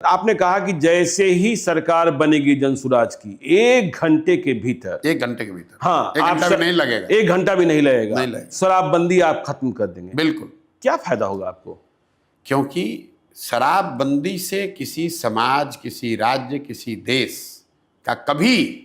आपने कहा कि जैसे ही सरकार बनेगी जनसुराज की 1 घंटे के भीतर, 1 घंटे के भीतर, हाँ, 1 घंटा भी नहीं लगेगा, 1 घंटा भी नहीं लगेगा, नहीं लगेगा, शराबबंदी आप खत्म कर देंगे। बिल्कुल। क्या फायदा होगा आपको? क्योंकि शराबबंदी से किसी समाज, किसी राज्य, किसी देश का कभी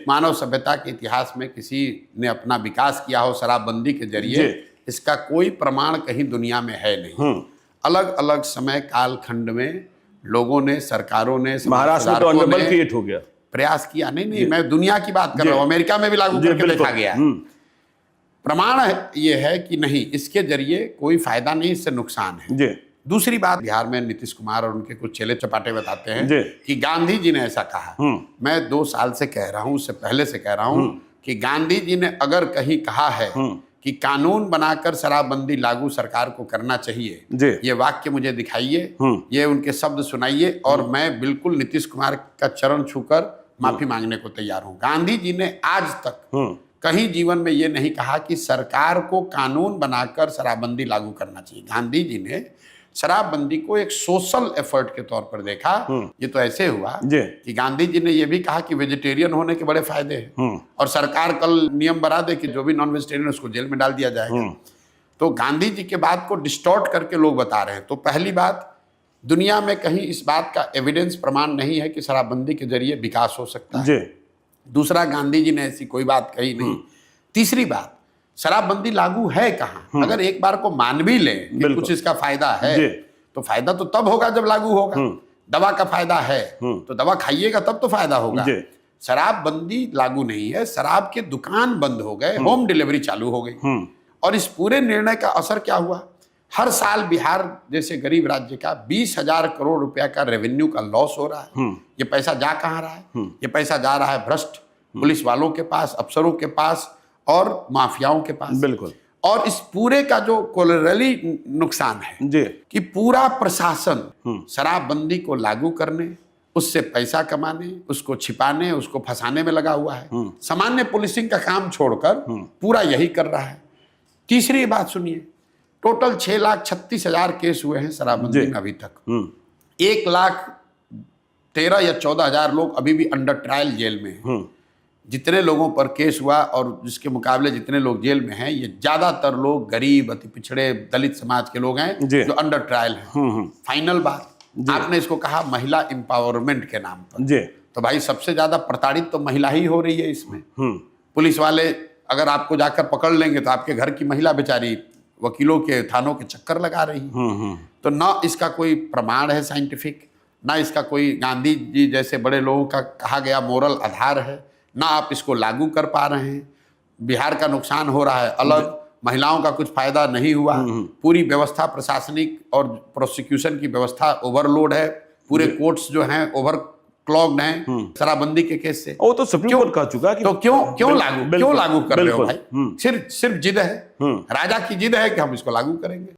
मानव सभ्यता के इतिहास में किसी ने अपना विकास किया हो शराबबंदी के जरिए, इसका कोई प्रमाण कहीं दुनिया में है नहीं। अलग अलग समय कालखंड में लोगों ने, सरकारों ने, महाराष्ट्र में तो अनडबल क्रिएट हो गया, प्रयास किया। नहीं, मैं दुनिया की बात कर रहा हूं, अमेरिका में भी लागू करके देखा गया। प्रमाण ये है कि नहीं, इसके जरिए कोई फायदा नहीं, इससे नुकसान है। दूसरी बात, बिहार में नीतीश कुमार और उनके कुछ चेले चपाटे बताते हैं कि गांधी जी ने ऐसा कहा। मैं 2 साल से कह रहा हूं, उससे पहले से कह रहा हूं कि गांधी जी ने अगर कहीं कहा है कि कानून बनाकर शराबबंदी लागू सरकार को करना चाहिए, ये वाक्य मुझे दिखाइए, ये उनके शब्द सुनाइए, और मैं बिल्कुल नीतीश कुमार का चरण छूकर माफी मांगने को तैयार हूं। गांधी जी ने आज तक कहीं जीवन में ये नहीं कहा कि सरकार को कानून बनाकर शराबबंदी लागू करना चाहिए। गांधी जी ने शराबबंदी को एक सोशल एफर्ट के तौर पर देखा। ये तो ऐसे हुआ कि गांधी जी ने यह भी कहा कि वेजिटेरियन होने के बड़े फायदे हैं, और सरकार कल नियम बना दे कि जो भी नॉन वेजिटेरियन उसको जेल में डाल दिया जाएगा। तो गांधी जी के बात को डिस्टॉर्ट करके लोग बता रहे हैं। तो पहली बात, दुनिया में कहीं इस बात का एविडेंस, प्रमाण नहीं है कि शराबबंदी के जरिए विकास हो सकता है। दूसरा, गांधी जी ने ऐसी कोई बात कही नहीं। तीसरी बात, शराबबंदी लागू है कहाँ? अगर एक बार को मान भी ले कि कुछ इसका फायदा है, तो फायदा तो तब होगा जब लागू होगा। दवा का फायदा है तो दवा खाइएगा तब तो फायदा होगा। शराबबंदी लागू नहीं है, शराब के दुकान बंद हो गए, होम डिलीवरी चालू हो गई। और इस पूरे निर्णय का असर क्या हुआ? हर साल बिहार जैसे गरीब राज्य का 20,000 करोड़ रुपया का रेवेन्यू का लॉस हो रहा है। ये पैसा जा कहाँ रहा है? ये पैसा जा रहा है भ्रष्ट पुलिस वालों के पास, अफसरों के पास और माफियाओं के पास। बिल्कुल। और इस पूरे का जो कोलैटरली नुकसान है कि पूरा प्रशासन शराबबंदी को लागू करने, उससे पैसा कमाने, उसको छिपाने, उसको फंसाने में लगा हुआ है। सामान्य पुलिसिंग का काम छोड़कर पूरा यही कर रहा है। तीसरी बात सुनिए, टोटल 6,36,000 केस हुए हैं शराबबंदी में अभी तक। 1,13,000 या 14,000 लोग अभी भी अंडर ट्रायल जेल में हैं। जितने लोगों पर केस हुआ और जिसके मुकाबले जितने लोग जेल में हैं, ये ज्यादातर लोग गरीब, अति पिछड़े, दलित समाज के लोग हैं जो अंडर ट्रायल हैं। फाइनल बात, आपने इसको कहा महिला एम्पावरमेंट के नाम पर, तो भाई सबसे ज्यादा प्रताड़ित तो महिला ही हो रही है इसमें। पुलिस वाले अगर आपको जाकर पकड़ लेंगे तो आपके घर की महिला बेचारी वकीलों के, थानों के चक्कर लगा रही है। तो ना इसका कोई प्रमाण है साइंटिफिक, ना इसका कोई गांधी जी जैसे बड़े लोगों का कहा गया मोरल आधार है, ना आप इसको लागू कर पा रहे हैं। बिहार का नुकसान हो रहा है अलग, महिलाओं का कुछ फायदा नहीं हुआ। पूरी व्यवस्था, प्रशासनिक और प्रोसिक्यूशन की व्यवस्था ओवरलोड है। पूरे कोर्ट्स जो हैं ओवर क्लॉग्ड हैं शराबबंदी के केस से। वो तो सुप्रीम कोर्ट कह चुका कि तो क्यों लागू कर रहे हो भाई? सिर्फ जिद है, राजा की जिद है कि हम इसको लागू करेंगे।